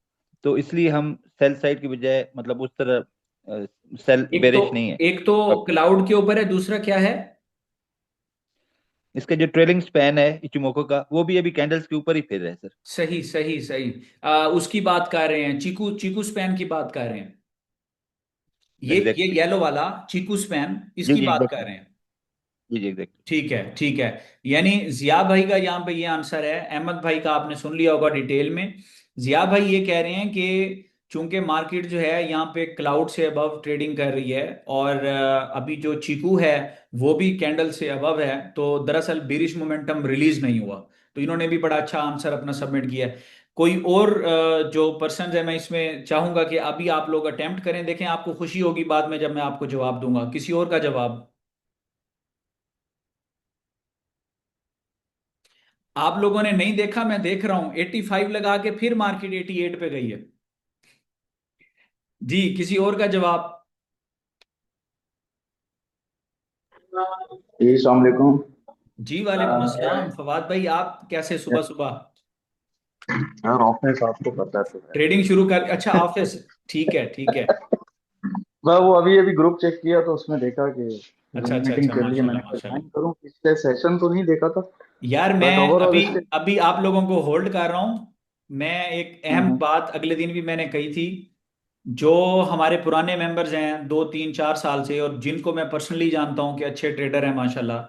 तो इसलिए हम सेल साइड की बजाय मतलब उस तरह सेल एक तो बेरिश नहीं है। एक तो अब क्लाउड के ऊपर है, दूसरा क्या है? इसका जो ट्रेलिंग स्पैन है इचिमोको का वो भी अभी कैंडल्स के ऊपर ही फिर रहा है सर। सही सही सही। उसकी बात कर रहे हैं, चीकू चीकू स्पैन की बात कर रहे हैं। ये एग्जैक्टली। येलो वाला चीकू स्पैन, जी इसकी जी बात कर एग्जैक्टली। रहे हैं। जी जी एग्जैक्टली। ठीक है ठीक है। यानी जिया भाई का यहाँ पे ये आंसर है। अहमद भाई का आपने सुन लिया होगा डिटेल में। जिया भाई ये कह रहे हैं कि चूंकि मार्केट जो है यहाँ पे क्लाउड से अबव ट्रेडिंग कर रही है, और अभी जो चीकू है वो भी कैंडल से अबव है, तो दरअसल बेरिश मोमेंटम रिलीज नहीं हुआ। तो इन्होंने भी बड़ा अच्छा आंसर अपना सबमिट किया है। कोई और जो पर्सन है, मैं इसमें चाहूंगा कि अभी आप लोग अटेम्प्ट करें, देखें आपको खुशी होगी बाद में जब मैं आपको जवाब दूंगा। किसी और का जवाब? आप लोगों ने नहीं देखा, मैं देख रहा हूं 85 लगा के फिर मार्केट 88 पे गई है। जी, किसी और का जवाब? जी अस्सलाम वालेकुम। जी वालेकुम अस्सलाम। फवाद भाई आप कैसे सुबह सुबह यार ऑफिस आपको पता तो है। ट्रेडिंग शुरू कर? अच्छा ऑफिस, ठीक है ठीक है। मैं वो अभी अभी ग्रुप चेक किया तो उसमें देखा कि अच्छा जूम अच्छा मीटिंग अच्छा, चल रही है, मैंने माशाल्लाह कहा माशाल्लाह। ज्वाइन करूं। पिछले सेशन तो नहीं देखा था, यार मैं बट ओवरऑल अभी इसके। अभी आप लोगों को होल्ड कर रहा हूं। मैं एक अहम हम्म। बात अगले दिन भी मैंने कही थी। जो हमारे पुराने मेंबर्स हैं 2 3 4 साल से, और जिनको मैं पर्सनली जानता हूं कि अच्छे ट्रेडर हैं माशाल्लाह,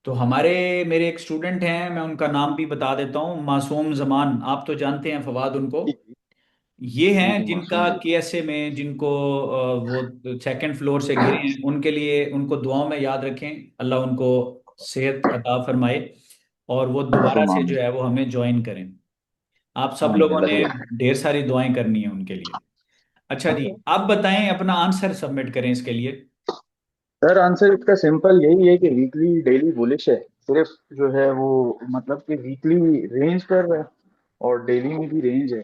तो हमारे मेरे एक स्टूडेंट हैं, मैं उनका नाम भी बता देता हूँ, मासूम जमान। आप तो जानते हैं फवाद उनको। जी ये जी हैं जी जिनका मासूम जी। केएसए में, जिनको वो सेकंड फ्लोर से गिरे हैं, उनके लिए उनको दुआओं में याद रखें। अल्लाह उनको सेहत अता फरमाए, और वो दोबारा तुम से आमीन। जो है वो हमें ज्वाइन करें। आप सब आमीन लोगों अल्लाह ने करें। ढेर सारी दुआएं करनी है उनके लिए। अच्छा जी, आप बताएं, अपना आंसर सबमिट करें इसके लिए। सर आंसर इसका सिंपल यही है कि वीकली डेली बुलिश है। सिर्फ जो है वो मतलब कि वीकली रेंज पर है और डेली में भी रेंज है,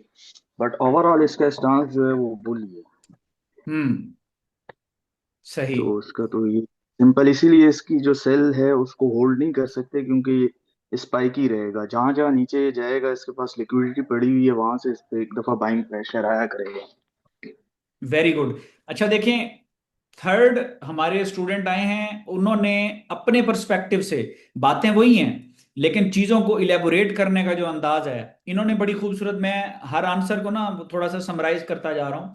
बट ओवरऑल इसका स्टांस जो है वो बुल है। हम्म। सही। तो उसका तो ये सिंपल, इसीलिए इसकी जो सेल है उसको होल्ड नहीं कर सकते, क्योंकि स्पाइक ही रहेगा। जहां जहां नीचे जाएगा इसके पास लिक्विडिटी पड़ी हुई है, वहां से इस पे एक दफा बाइंग प्रेशर आया करेगा। Very good. अच्छा देखें, थर्ड हमारे स्टूडेंट आए हैं, उन्होंने अपने पर्सपेक्टिव से, बातें वही हैं लेकिन चीजों को इलेबोरेट करने का जो अंदाज है, इन्होंने बड़ी खूबसूरत, मैं हर आंसर को ना थोड़ा सा समराइज करता जा रहा हूं।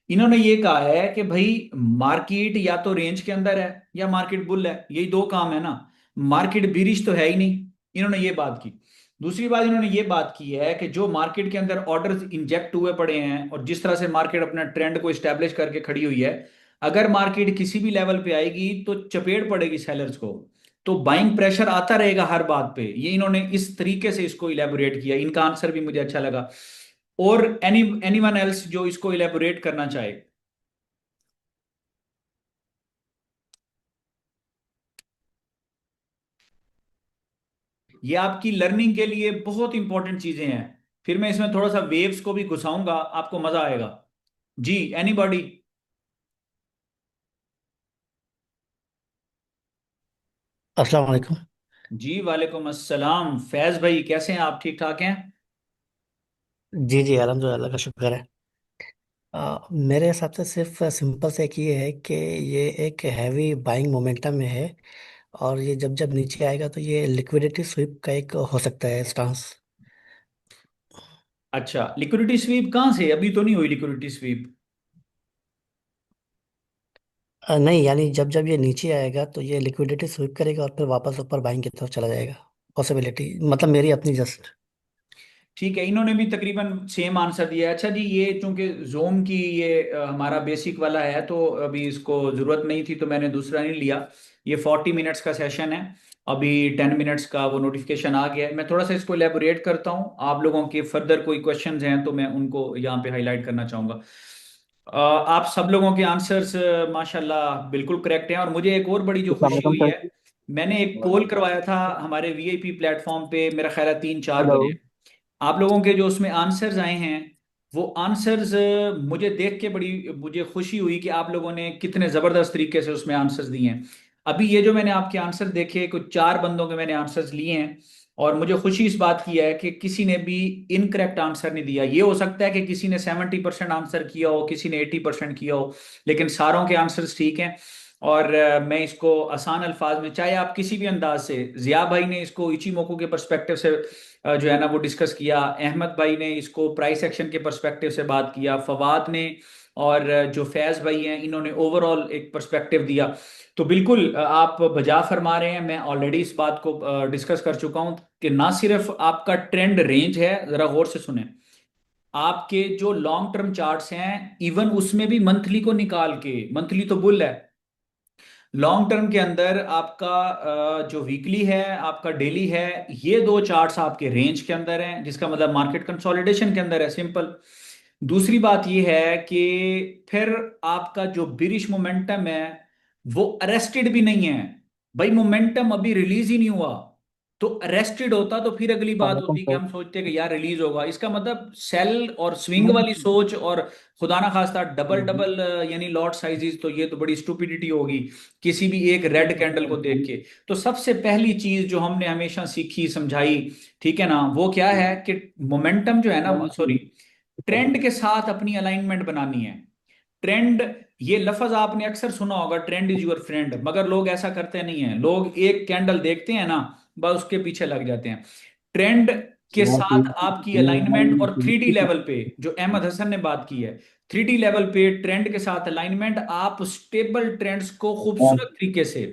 इन्होंने ये कहा है कि भाई मार्केट या तो रेंज के अंदर है या मार्केट बुल है, यही दो काम है ना। मार्केट बिरिश तो है ही नहीं, इन्होंने ये बात की। दूसरी बात इन्होंने ये बात की है कि जो मार्केट के अंदर ऑर्डर्स इंजेक्ट हुए पड़े हैं, और जिस तरह से मार्केट अपना ट्रेंड को स्टैब्लिश करके खड़ी हुई है, अगर मार्केट किसी भी लेवल पे आएगी तो चपेट पड़ेगी सेलर्स को। तो बाइंग प्रेशर आता रहेगा हर बात पे। ये इन्होंने इस तरीके से इसको इलेबोरेट किया, इनका आंसर भी मुझे अच्छा लगा। और एनीवन एल्स जो इसको इलेबोरेट करना चाहे? ये आपकी लर्निंग के लिए बहुत इंपॉर्टेंट चीजें हैं। फिर मैं इसमें थोड़ा सा वेव्स को भी घुसाऊंगा, आपको मजा आएगा। जी, एनीबॉडी? अस्सलाम वालेकुम। जी वालेकुम अस्सलाम। फैज भाई कैसे हैं आप, ठीक ठाक हैं? जी जी अल्हम्दुलिल्लाह, अल्लाह का शुक्र है। मेरे हिसाब से सिर्फ सिंपल से एक ये है कि ये एक हैवी बाइंग मोमेंटम में है, और ये जब जब नीचे आएगा तो ये लिक्विडिटी स्वीप का एक हो सकता है स्टांस। अच्छा, लिक्विडिटी स्वीप कहाँ से? अभी तो नहीं हुई लिक्विडिटी स्वीप। नहीं, यानी जब जब ये नीचे आएगा तो ये लिक्विडिटी स्वीप करेगा और फिर वापस ऊपर बाइंग की तरफ चला जाएगा। पॉसिबिलिटी, मतलब मेरी अपनी जस्ट। ठीक है, इन्होंने भी तकरीबन सेम आंसर दिया है। अच्छा जी, ये चूंकि जोम की ये हमारा बेसिक वाला है, तो अभी इसको जरूरत नहीं थी तो मैंने दूसरा नहीं लिया। ये 40 मिनट्स का सेशन है, अभी 10 मिनट्स का वो नोटिफिकेशन आ गया है। मैं थोड़ा सा इसको एलेबोरेट करता हूँ, आप लोगों के फर्दर कोई क्वेश्चंस हैं तो मैं उनको यहाँ पे हाईलाइट करना चाहूँगा। आप सब लोगों के आंसर्स माशाल्लाह बिल्कुल करेक्ट हैं, और मुझे एक और बड़ी जो खुशी अस्सलाम हुई सर। है, मैंने एक पोल करवाया था हमारे वीआईपी प्लेटफॉर्म पे, मेरा ख्याल है 3-4 बजे। हेलो। आप लोगों के जो उसमें आंसर्स आए हैं, वो आंसर्स मुझे देख के बड़ी मुझे खुशी हुई कि आप लोगों ने कितने ज़बरदस्त तरीके से उसमें आंसर्स दिए हैं। अभी ये जो मैंने आपके आंसर देखे, कुछ 4 बंदों के मैंने आंसर्स लिए हैं, और मुझे खुशी इस बात की है कि किसी ने भी इनकरेक्ट आंसर नहीं दिया। ये हो सकता है कि किसी ने 70% आंसर किया हो, किसी ने 80% किया हो, लेकिन सारों के आंसर्स ठीक हैं। और मैं इसको आसान अल्फाज में, चाहे आप किसी भी अंदाज से, जिया भाई ने इसको इचीमोको के पर्सपेक्टिव से जो है ना वो डिस्कस किया, अहमद भाई ने इसको प्राइस एक्शन के पर्सपेक्टिव से बात किया, फवाद ने, और जो फैज भाई हैं इन्होंने ओवरऑल एक पर्सपेक्टिव दिया। तो बिल्कुल आप बजा फरमा रहे हैं। मैं ऑलरेडी इस बात को डिस्कस कर चुका हूं कि ना सिर्फ आपका ट्रेंड रेंज है, जरा गौर से सुने, आपके जो लॉन्ग टर्म चार्ट्स हैं इवन उसमें भी मंथली को निकाल के, मंथली तो बुल है, लॉन्ग टर्म के अंदर आपका जो वीकली है, आपका डेली है, ये दो चार्ट्स आपके रेंज के अंदर हैं, जिसका मतलब मार्केट कंसोलिडेशन के अंदर है, सिंपल। दूसरी बात ये है कि फिर आपका जो बिरिश मोमेंटम है वो अरेस्टेड भी नहीं है। भाई मोमेंटम अभी रिलीज ही नहीं हुआ, तो अरेस्टेड होता तो फिर अगली बात वालेकुम होती कि सर। हम सोचते कि यार रिलीज होगा। इसका मतलब सेल और स्विंग वाली सोच, और खुदा ना खास्ता डबल डबल यानी लॉट साइजेस, तो ये तो बड़ी स्टुपिडिटी होगी किसी भी एक रेड कैंडल को देख के। तो सबसे पहली चीज जो हमने हमेशा सीखी समझाई, ठीक है ना, वो क्या है कि मोमेंटम जो है ना, सॉरी, ट्रेंड के साथ अपनी अलाइनमेंट बनानी है। ट्रेंड, ये लफ्ज आपने अक्सर सुना होगा, ट्रेंड इज योर फ्रेंड, मगर लोग ऐसा करते नहीं हैं। लोग एक कैंडल देखते हैं ना, बस उसके पीछे लग जाते हैं। ट्रेंड के साथ आपकी अलाइनमेंट, और 3D लेवल पे जो अहमद हसन ने बात की है, 3D लेवल पे ट्रेंड के साथ अलाइनमेंट, आप स्टेबल ट्रेंड्स को खूबसूरत तरीके से,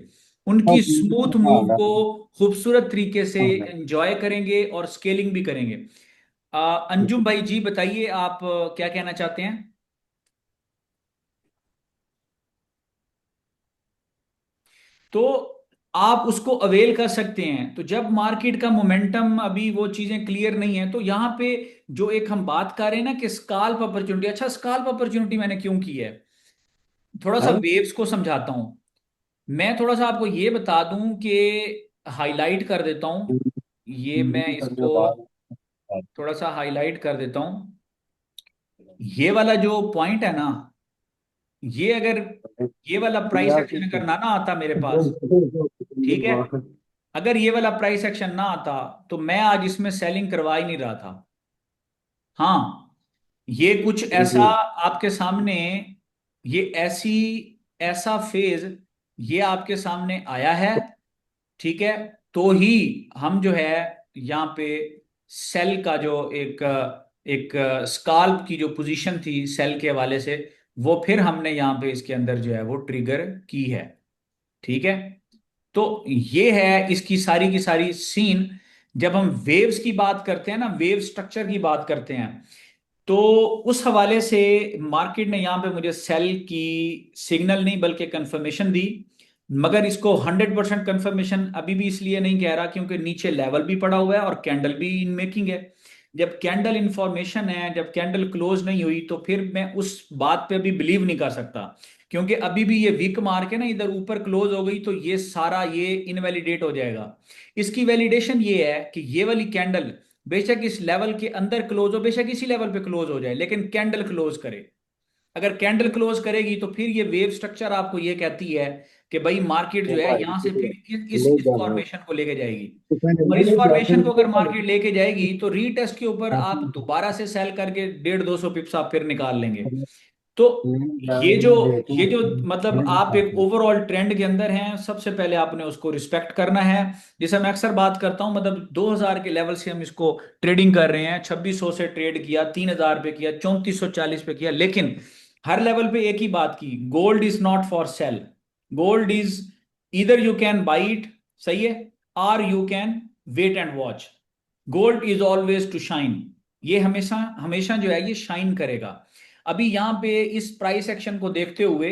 उनकी स्मूथ मूव को खूबसूरत तरीके से एंजॉय करेंगे और स्केलिंग भी करेंगे। अंजुम भाई जी बताइए, आप क्या कहना चाहते हैं? तो आप उसको अवेल कर सकते हैं। तो जब मार्केट का मोमेंटम, अभी वो चीजें क्लियर नहीं है, तो यहां पे जो एक हम बात कर रहे हैं ना कि स्काल्प अपॉर्चुनिटी, अच्छा स्काल्प अपॉर्चुनिटी मैंने क्यों की है, थोड़ा सा वेव्स को समझाता हूं। मैं थोड़ा सा आपको ये बता दूं कि हाईलाइट कर देता हूं, ये मैं इसको थोड़ा सा हाईलाइट कर देता हूं। ये वाला जो पॉइंट है ना, ये अगर ये वाला प्राइस एक्शन अगर ना ना आता मेरे पास, ठीक है, अगर ये वाला प्राइस एक्शन ना आता तो मैं आज इसमें सेलिंग करवा ही नहीं रहा था। हाँ, ये कुछ ऐसा आपके सामने, ये ऐसी ऐसा फेज ये आपके सामने आया है, ठीक है, तो ही हम जो है यहाँ पे सेल का जो एक एक स्काल्प की जो पोजीशन थी सेल के हवाले से, वो फिर हमने यहाँ पे इसके अंदर जो है वो ट्रिगर की है, ठीक है। तो ये है इसकी सारी की सारी सीन। जब हम वेव्स की बात करते हैं ना, वेव स्ट्रक्चर की बात करते हैं, तो उस हवाले से मार्केट ने यहाँ पे मुझे सेल की सिग्नल नहीं बल्कि कंफर्मेशन दी। मगर इसको 100% कंफर्मेशन अभी भी इसलिए नहीं कह रहा क्योंकि नीचे लेवल भी पड़ा हुआ है और कैंडल भी इन मेकिंग है। जब कैंडल इंफॉर्मेशन है, जब कैंडल क्लोज नहीं हुई, तो फिर मैं उस बात पे भी बिलीव नहीं कर सकता, क्योंकि अभी भी ये वीक मार्क है ना, इधर ऊपर क्लोज हो गई तो ये सारा ये इनवैलिडेट हो जाएगा। इसकी वैलिडेशन ये है कि ये वाली कैंडल बेशक इस लेवल के अंदर क्लोज हो, बेशक इसी लेवल पे क्लोज हो जाए, लेकिन कैंडल क्लोज करे। अगर कैंडल क्लोज करेगी तो फिर ये वेव स्ट्रक्चर आपको ये कहती है कि भाई मार्केट जो है यहां से फिर इस फॉर्मेशन को लेके जाएगी। और इस फॉर्मेशन को अगर मार्केट लेके जाएगी तो रीटेस्ट के ऊपर आप दोबारा से सेल करके 150-200 पिप्स आप फिर निकाल लेंगे। तो ये जो मतलब आप एक ओवरऑल ट्रेंड के अंदर हैं, सबसे पहले आपने उसको रिस्पेक्ट करना है। जैसे मैं अक्सर बात करता हूं, मतलब 2000 के लेवल से हम इसको ट्रेडिंग कर रहे हैं, 2600 से ट्रेड किया, 3000 पे किया, 3440 पे किया, लेकिन हर लेवल पे एक ही बात की, gold is not for sale. Gold is इधर यू कैन बाई इट, सही है, और you can wait and watch. Gold is always to shine, ये हमेशा हमेशा जो है ये शाइन करेगा। अभी यहाँ पे इस प्राइस एक्शन को देखते हुए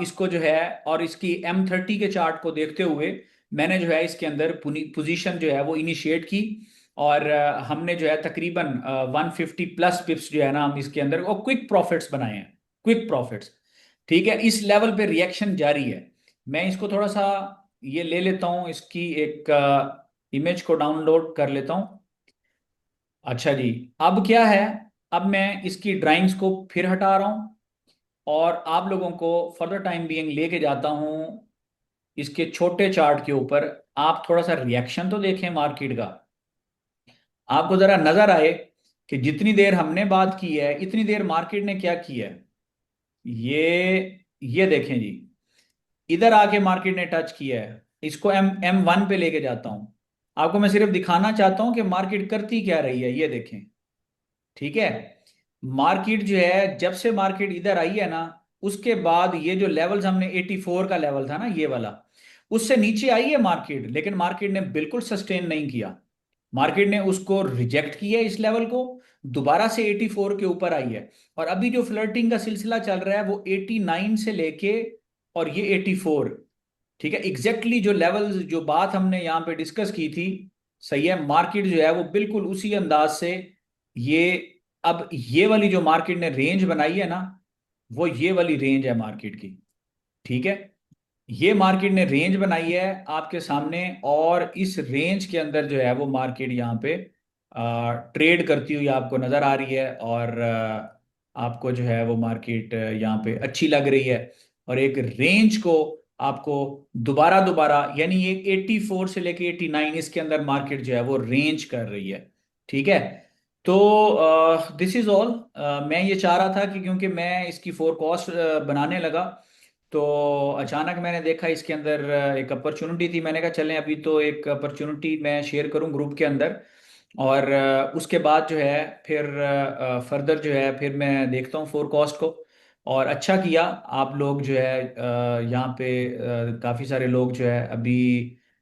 इसको जो है, और इसकी M30 के चार्ट को देखते हुए, मैंने जो है इसके अंदर पोजीशन जो है वो इनिशिएट की, और हमने जो है तकरीबन 150 प्लस पिप्स जो है ना हम इसके अंदर और क्विक प्रॉफिट्स बनाए हैं, क्विक प्रॉफिट्स। ठीक है, इस लेवल पे रिएक्शन जारी है। मैं इसको थोड़ा सा ये ले लेता हूँ, इसकी एक इमेज को डाउनलोड कर लेता हूँ। अच्छा जी, अब क्या है, अब मैं इसकी ड्राइंग्स को फिर हटा रहा हूँ और आप लोगों को फॉर द टाइम बीइंग लेके जाता हूँ इसके छोटे चार्ट के ऊपर। आप थोड़ा सा रिएक्शन तो देखें मार्केट का, आपको जरा नजर आए कि जितनी देर हमने बात की है इतनी देर मार्केट ने क्या किया है। ये देखें जी, इधर आके मार्केट ने टच किया है, इसको M1 पे लेके जाता हूं। आपको मैं सिर्फ दिखाना चाहता हूं कि मार्केट करती क्या रही है, ये देखें। ठीक है, मार्केट जो है जब से मार्केट इधर आई है ना, उसके बाद ये जो लेवल्स हमने 84 का लेवल था ना ये वाला, उससे नीचे आई है मार्केट, लेकिन मार्केट ने बिल्कुल सस्टेन नहीं किया। मार्केट ने उसको रिजेक्ट किया इस लेवल को, दोबारा से 84 के ऊपर आई है। और अभी जो फ्लर्टिंग का सिलसिला चल रहा है वो 89 से लेके और ये 84। ठीक है, एग्जैक्टली जो लेवल्स जो बात हमने यहाँ पे डिस्कस की थी, सही है, मार्केट जो है वो बिल्कुल उसी अंदाज से ये, अब ये वाली जो मार्केट ने रेंज बनाई है ना, वो ये वाली रेंज है मार्केट की। ठीक है, ये मार्केट ने रेंज बनाई है आपके सामने, और इस रेंज के अंदर जो है वो मार्केट यहाँ पे ट्रेड करती हुई आपको नजर आ रही है, और आपको जो है वो मार्केट यहाँ पे अच्छी लग रही है। और एक रेंज को आपको दोबारा दोबारा, यानी एक 84 से लेके 89 इसके अंदर मार्केट जो है वो रेंज कर रही है। ठीक है, तो दिस इज ऑल। मैं ये चाह रहा था कि क्योंकि मैं इसकी फोरकास्ट बनाने लगा, तो अचानक मैंने देखा इसके अंदर एक अपॉर्चुनिटी थी। मैंने कहा चलें अभी तो एक अपॉर्चुनिटी मैं शेयर करूं ग्रुप के अंदर, और उसके बाद जो है फिर फर्दर जो है फिर मैं देखता हूँ फोरकास्ट को। और अच्छा किया आप लोग जो है यहाँ पे काफ़ी सारे लोग जो है अभी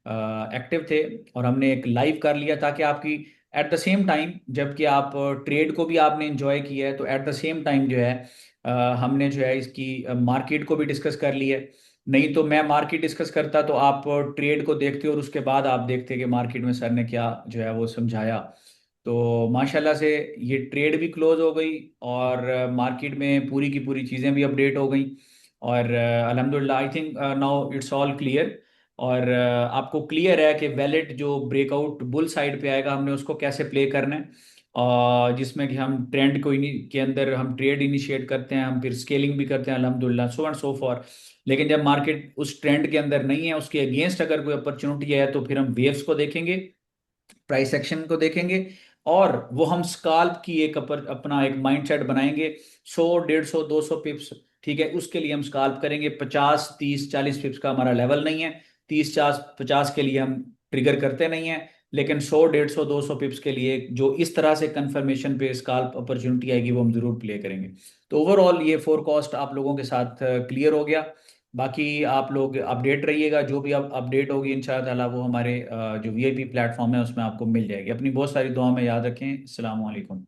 एक्टिव थे, और हमने एक लाइव कर लिया ताकि आपकी एट द सेम टाइम, जबकि आप ट्रेड को भी आपने एंजॉय किया है, तो एट द सेम टाइम जो है अ, हमने जो है इसकी मार्केट को भी डिस्कस कर लिया है। नहीं तो मैं मार्केट डिस्कस करता तो आप ट्रेड को देखते और उसके बाद आप देखते कि मार्केट में सर ने क्या जो है वो समझाया। तो माशाल्लाह से ये ट्रेड भी क्लोज हो गई, और मार्केट में पूरी की पूरी चीज़ें भी अपडेट हो गई, और अल्हम्दुलिल्लाह I think now it's all clear. और आपको क्लियर है कि वैलिड जो ब्रेकआउट बुल साइड पे आएगा हमने उसको कैसे प्ले करना है, और जिसमें कि हम ट्रेंड को के अंदर हम ट्रेड इनिशिएट करते हैं, हम फिर स्केलिंग भी करते हैं अल्हम्दुलिल्लाह, सो एंड सो फॉर। लेकिन जब मार्केट उस ट्रेंड के अंदर नहीं है, उसके अगेंस्ट अगर कोई अपॉर्चुनिटी है, तो फिर हम वेव्स को देखेंगे, प्राइस एक्शन को देखेंगे, और वो हम स्काल्प की एक अपना एक माइंडसेट बनाएंगे। 100 150 200 पिप्स, ठीक है, उसके लिए हम स्काल्प करेंगे। 50 30 40 पिप्स का हमारा लेवल नहीं है, 30 40 50 के लिए हम ट्रिगर करते नहीं है, लेकिन 100 150 200 पिप्स के लिए जो इस तरह से कंफर्मेशन पे स्काल्प अपॉर्चुनिटी आएगी वो हम जरूर प्ले करेंगे। तो ओवरऑल ये फोरकास्ट आप लोगों के साथ क्लियर हो गया। बाकी आप लोग अपडेट रहिएगा, जो भी अब अपडेट होगी इंशाअल्लाह ताला वो हमारे जो VIP प्लेटफॉर्म है उसमें आपको मिल जाएगी। अपनी बहुत सारी दुआ में याद रखें। अस्सलाम वालेकुम।